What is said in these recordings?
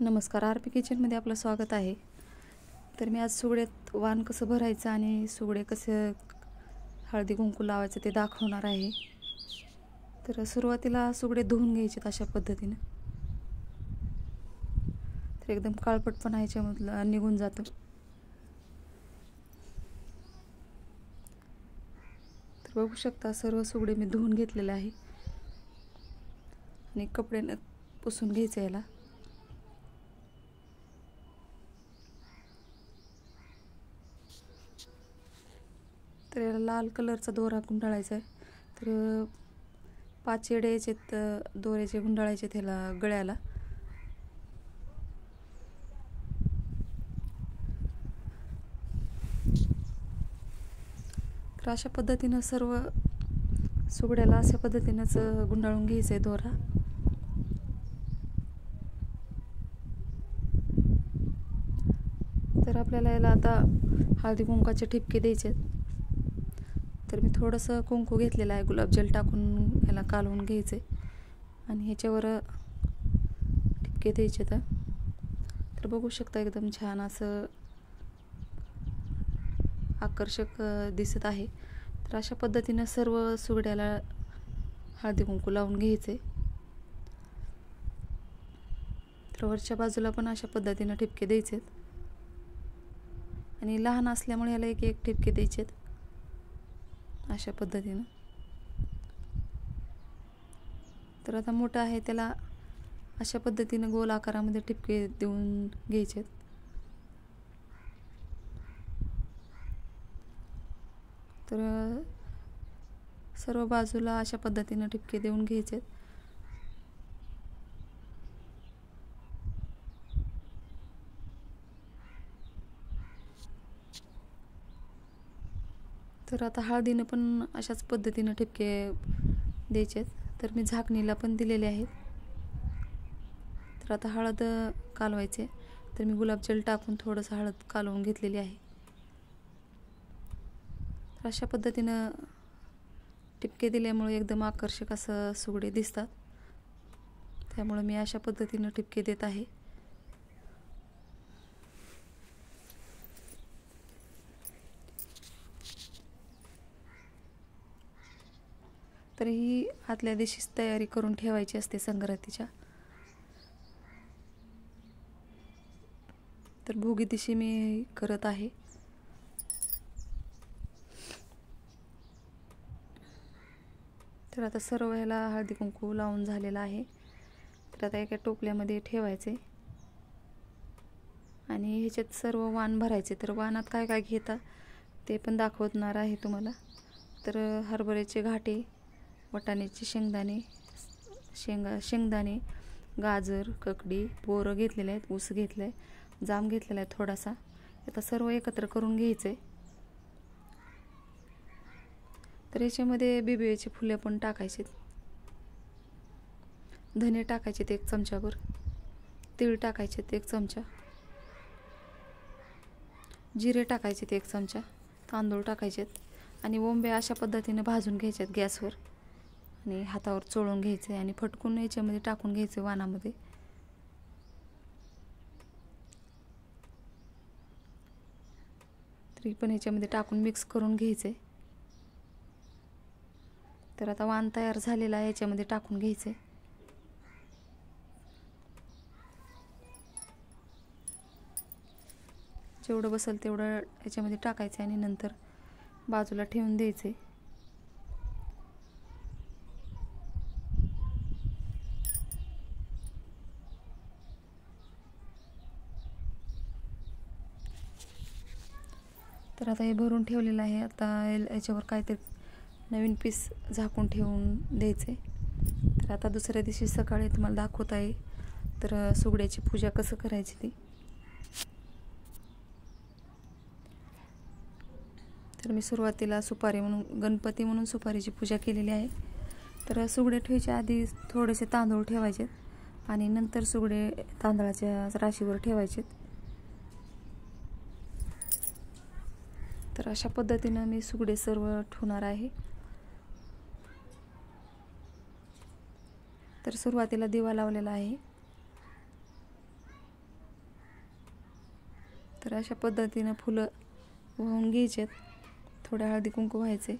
नमस्कार, आर.पी. किचनमध्ये आपलं स्वागत आहे. तर मी आज सुगड्यात वाण कसं भरायचं आणि सुगडे कसं हळदी कुंकू लावायचं ते दाखवणार आहे. तर सुरुवातीला सुगडे धुवून घ्यायचे अशा पद्धतीनं. तर एकदम काळपटपणा ह्याच्यामधलं निघून जातो. तर बघू शकता सर्व सुगडे मी धुवून घेतलेले आहे आणि कपड्यानं पुसून घ्यायचं याला. तर याला लाल कलरचा दोरा गुंडाळायचा आहे. तर 5 येडे यायचेत दोऱ्याचे गुंडाळायचे त्याला गळ्याला. तर अशा पद्धतीनं सर्व सुगड्याला अशा पद्धतीनंच गुंडाळून घ्यायचं आहे दोरा. तर आपल्याला याला आता हळदी कुंकाचे ठिपके द्यायचे. तर मी थोडंसं कुंकू घेतलेलं आहे, गुलाबजल टाकून याला कालवून घ्यायचं आहे आणि ह्याच्यावर ठिपके द्यायचे. तर बघू शकता एकदम छान असं आकर्षक दिसत आहे. तर अशा पद्धतीनं सर्व सुगड्याला हळदी कुंकू लावून घ्यायचे. तर वरच्या बाजूला पण अशा पद्धतीनं ठिपके द्यायचे आणि लहान असल्यामुळे याला एक एक ठिपके द्यायचे अशा पद्धतीनं. तर आता मोठा आहे त्याला अशा पद्धतीनं गोल आकारामध्ये ठिपके देऊन घ्यायचे. तर सर्व बाजूला अशा पद्धतीनं ठिपके देऊन घ्यायचे. तर आता हळदीनं पण अशाच पद्धतीनं ठिपके द्यायचे. तर मी झाकणीला पण दिलेले आहेत. तर आता हळद कालवायचे. तर मी गुलाबजल टाकून थोडंसं हळद कालवून घेतलेली आहे. तर अशा पद्धतीनं ठिपके दिल्यामुळे एकदम आकर्षक असं सुगडे दिसतात. त्यामुळे मी अशा पद्धतीनं ठिपके देत आहे. तर ही आदल्या दिवशीच तयारी करून ठेवायची असते संक्रांतीच्या. तर भोगी दिवशी मी करत आहे. तर आता सर्व ह्याला हळदी कुंकू लावून झालेला आहे. तर आता एका टोपल्यामध्ये ठेवायचे आणि ह्याच्यात सर्व वाण भरायचे. तर वाणात काय काय घेतात ते पण दाखवणार आहे तुम्हाला. तर हरभऱ्याचे घाटे, वाटाण्याचे शेंगदाणे, गाजर, ककडी, बोरं घेतलेले आहेत, ऊस घेतलं आहे, जाम घेतलेला आहे थोडासा. आता सर्व एकत्र करून घ्यायचे. तर याच्यामध्ये बिबियाचे फुले पण टाकायचे, धने टाकायचे 1 चमचाभर, तीळ टाकायचे 1 चमचा, जिरे टाकायचे 1 चमचा, तांदूळ टाकायचे आणि ओंबे अशा पद्धतीने भाजून घ्यायचे गॅसवर आणि हातावर चोळून घ्यायचे आणि फटकून याच्यामध्ये टाकून घ्यायचे वाणामध्ये. तरी पण याच्यामध्ये टाकून मिक्स करून घ्यायचे. तर आता वाण तयार झालेला आहे, याच्यामध्ये टाकून घ्यायचे. जेवढं बसेल तेवढं याच्यामध्ये टाकायचं आणि नंतर बाजूला ठेवून द्यायचे. तर आता हे भरून ठेवलेलं आहे. आता याच्यावर काहीतरी नवीन पीस झाकून ठेवून द्यायचे. तर आता दुसऱ्या दिवशी सकाळी तुम्हाला दाखवत आहे तर सुगड्याची पूजा कसं करायची ती. तर मी सुरुवातीला सुपारी म्हणून गणपती म्हणून सुपारीची पूजा केलेली आहे. तर सुगडे ठेवायच्या आधी थोडेसे तांदूळ ठेवायचे आणि नंतर सुगडे तांदळाच्या राशीवर ठेवायचे. तर अशा पद्धतीनं मी सुगडे सर्व ठेवणार आहे. तर सुरुवातीला दिवा लावलेला आहे. तर अशा पद्धतीनं फुलं वाहून घ्यायचे, थोड्या हळदी कुंकू व्हायचे.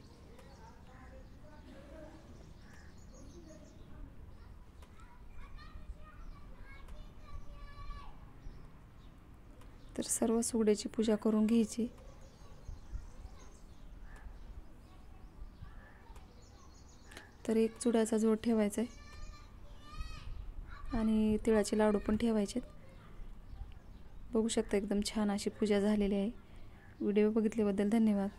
तर सर्व सुगड्याची पूजा करून घ्यायची. तर एक चुड्याचा जोड ठेवायचा आहे आणि तिळाचे लाडू पण ठेवायचे. बघू शकता एकदम छान अशी पूजा झालेली आहे. व्हिडिओ बघितल्याबद्दल धन्यवाद.